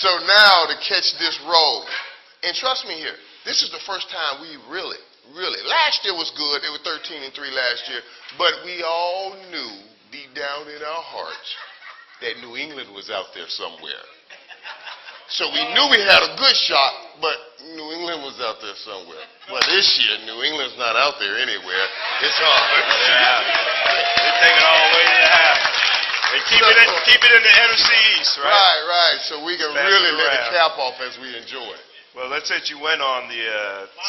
So now to catch this role, and trust me here, this is the first time we really, last year was good. They were 13-3 last year, but we all knew deep down in our hearts that New England was out there somewhere. So we knew we had a good shot, but New England was out there somewhere. Well, this year, New England's not out there anywhere. It's hard. Yeah. They take it all the way to the house. They keep it in the NFC East, right? Right. So we can really let the cap off as we enjoy it. Well, let's say you went on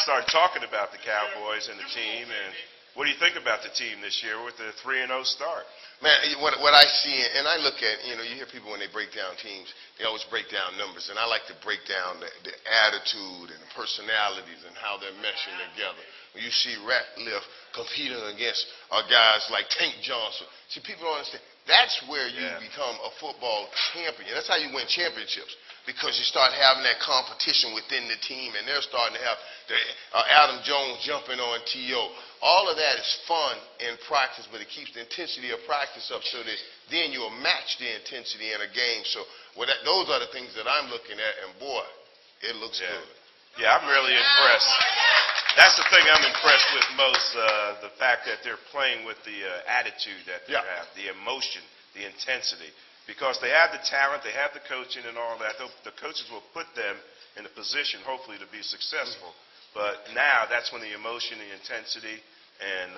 started talking about the Cowboys and the team, and what do you think about the team this year with the 3-0 start? Man, what I see, and I look at, you hear people when they break down teams, they always break down numbers, and I like to break down the attitude and the personalities and how they're meshing together. When you see Ratliff competing against guys like Tank Johnson, see, people don't understand. That's where you become a football champion. That's how you win championships, because you start having that competition within the team, and they're starting to have Adam Jones jumping on T.O. All of that is fun in practice, but it keeps the intensity of practice up so that then you'll match the intensity in a game. So those are the things that I'm looking at, and boy, it looks good. Yeah, I'm really impressed. That's the thing I'm impressed with most, the fact that they're playing with the attitude that they have, the emotion, the intensity. Because they have the talent, they have the coaching and all that. The coaches will put them in a position, hopefully, to be successful. But now that's when the emotion, the intensity, and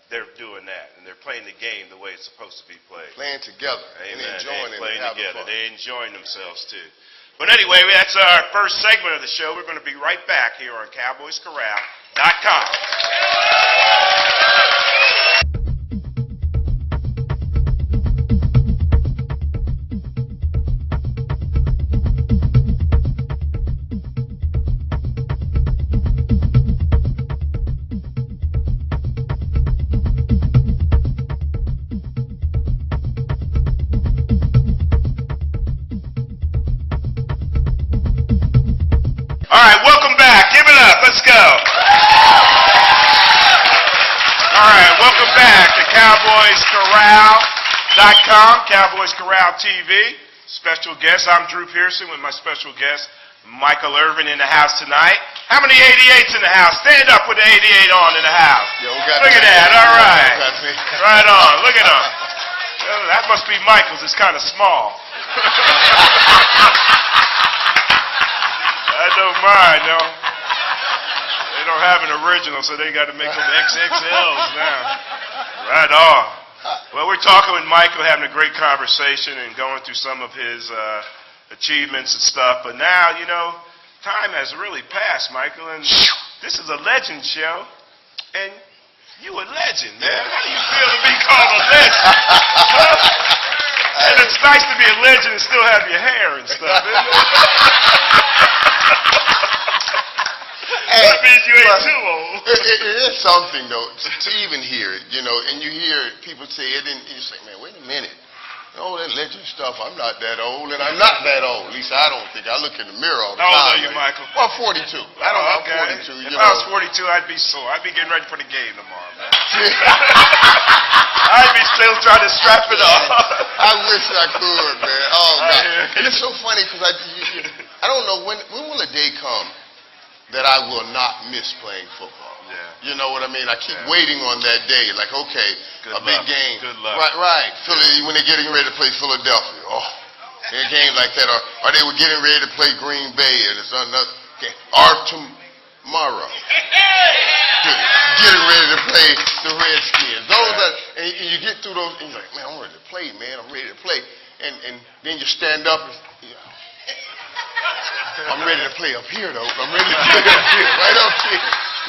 they're doing that. And they're playing the game the way it's supposed to be played. Playing together. Amen. And enjoying it. Playing together. They're enjoying themselves, too. But anyway, that's our first segment of the show. We're going to be right back here on CowboysCorral.com. All right, welcome back. Give it up. Let's go. All right, welcome back to CowboysCorral.com, Cowboys Corral TV. Special guest, I'm Drew Pearson with my special guest, Michael Irvin, in the house tonight. How many 88s in the house? Stand up with the 88 on in the house. Look at that. All right. Right on. Look at him. That must be Michael's. It's kind of small. I don't mind, no. They don't have an original, so they got to make them XXLs now. Right on. Well, we're talking with Michael, having a great conversation and going through some of his achievements and stuff. But now, time has really passed, Michael, and this is a legend show. And you a legend, man. How do you feel to be called a legend? And it's nice to be a legend and still have your hair and stuff, isn't it? That means you ain't too old. It is something, though, to even hear it, and you hear people say it, and you say, man, wait a minute. That legend stuff, I'm not that old, and I'm not that old. At least I don't think. I look in the mirror all the time. How old are you, Michael? Well, 42. I don't know, okay. 42. If I was 42, I'd be sore. I'd be getting ready for the game tomorrow, man. I'd be still trying to strap it off. I wish I could, man. Oh, God. And it's so funny because I don't know, when will a day come that I will not miss playing football? Yeah. You know what I mean? I keep waiting on that day. Like, okay, big game. Good luck. Right. Philly, when they're getting ready to play Philadelphia. Oh, in a game like that. Or they were getting ready to play Green Bay. And it's another game. Or tomorrow. Getting ready to play the Redskins. Those are, and you get through those, and you're like, man, I'm ready to play, man. I'm ready to play. And then you stand up and, I'm ready to play up here, though. I'm ready to play up here, right up here.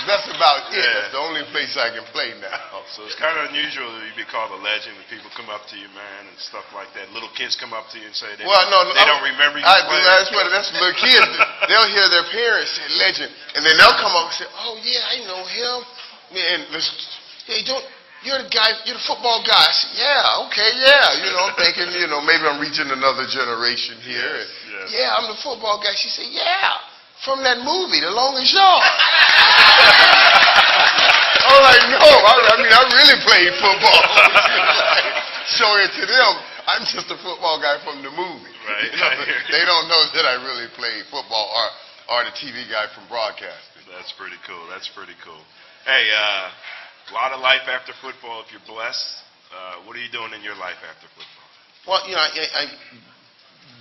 That's about it. That's the only place I can play now. So it's kind of unusual that you be called a legend when people come up to you, man, and stuff like that. Little kids come up to you and say they don't remember you playing. That's little kids. They'll hear their parents say legend, and then they'll come up and say, oh, yeah, I know him. And hey, you're the guy, you're the football guy. I said, yeah, okay, yeah. I'm thinking, maybe I'm reaching another generation here. Yes. Yeah, I'm the football guy. She said, yeah. From that movie, The Longest Yard. I was like, no, I really played football. So to them, I'm just a football guy from the movie. Right. They don't know that I really played football or the TV guy from broadcasting. That's pretty cool. That's pretty cool. Hey, a lot of life after football if you're blessed. What are you doing in your life after football? Well, I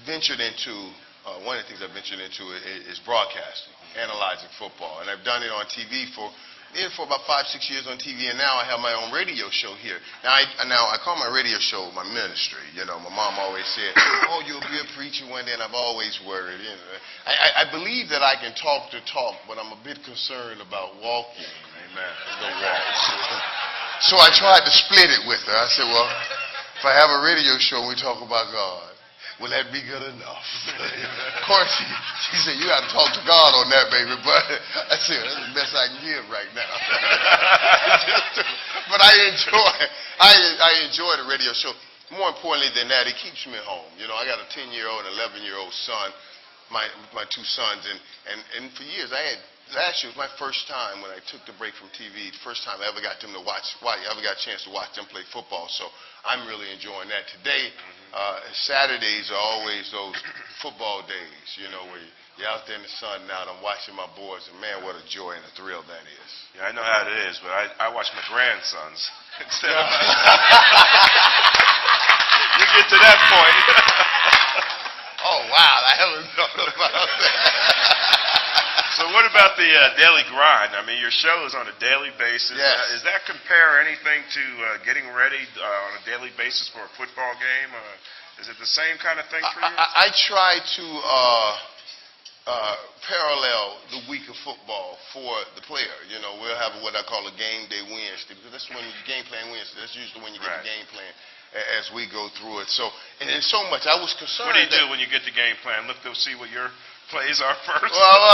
ventured into, one of the things I ventured into is broadcasting, analyzing football. And I've done it on TV for about 5-6 years on TV, and now I have my own radio show here. Now I call my radio show my ministry. My mom always said, "Oh, you'll be a preacher one day," and I've always worried. I believe that I can talk the talk, but I'm a bit concerned about walking. Amen. The walk. So I tried to split it with her. I said, well, if I have a radio show and we talk about God, will that be good enough? Of course, she said, you got to talk to God on that, baby. But I said, that's the best I can give right now. But I enjoy the radio show. More importantly than that, it keeps me home. I got a 10-year-old and 11-year-old son, my two sons, and for years last year was my first time when I took the break from TV, the first time I ever got a chance to watch them play football. So I'm really enjoying that. Today, Saturdays are always those football days, where you're out there in the sun now, and I'm watching my boys, and man, what a joy and a thrill that is. Yeah, I know how it is, but I watch my grandsons instead of You get to that point. Oh, wow, I haven't thought about that. So what about the daily grind? I mean, your show is on a daily basis. Yes. Does that compare anything to getting ready on a daily basis for a football game? Is it the same kind of thing for you? I try to parallel the week of football for the player. We'll have what I call a game day Wednesday, because that's when game plan Wednesday. That's usually when you get the game plan as we go through it. So, and there's so much. I was concerned. What do you do when you get the game plan? Look to see what your plays are first. Well,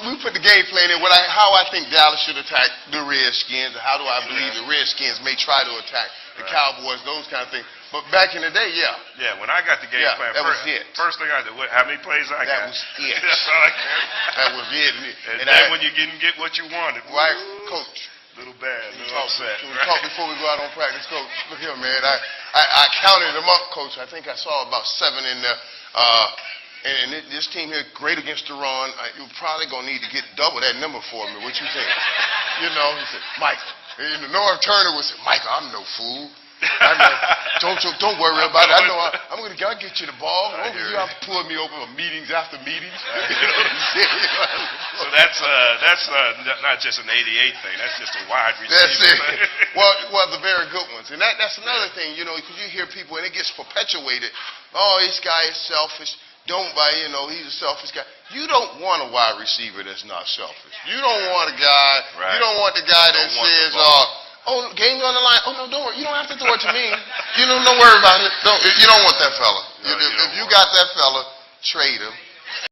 we put the game plan in. How I think Dallas should attack the Redskins, how do I believe the Redskins may try to attack the Cowboys, those kind of things. But back in the day, yeah, when I got the game plan, that was it. First thing I did, how many plays I got? That was it. That's all I cared. That was it. And then when you didn't get what you wanted, right, Coach. Little bad, little upset. Can we talk before we go out on practice, Coach? Look here, man. I counted them up, Coach. I think I saw about 7 in there. And this team here, great against the run. You're probably going to need to get double that number for me. What you think? He said, Michael. And Norv Turner would say, Michael, I'm no fool. Don't worry about it. I know I'll get you the ball. You have to pull me over for meetings after meetings. So that's not just an 88 thing. That's just a wide receiver. That's it. Well, the very good ones. And that's another thing, because you hear people, and it gets perpetuated. Oh, this guy is selfish. Don't buy, he's a selfish guy. You don't want a wide receiver that's not selfish. You don't want a guy, you don't want the guy that says, oh, game's on the line. Oh, no, don't worry. You don't have to throw it to me. Don't worry about it. You don't want that fella. No, if you got that fella, trade him.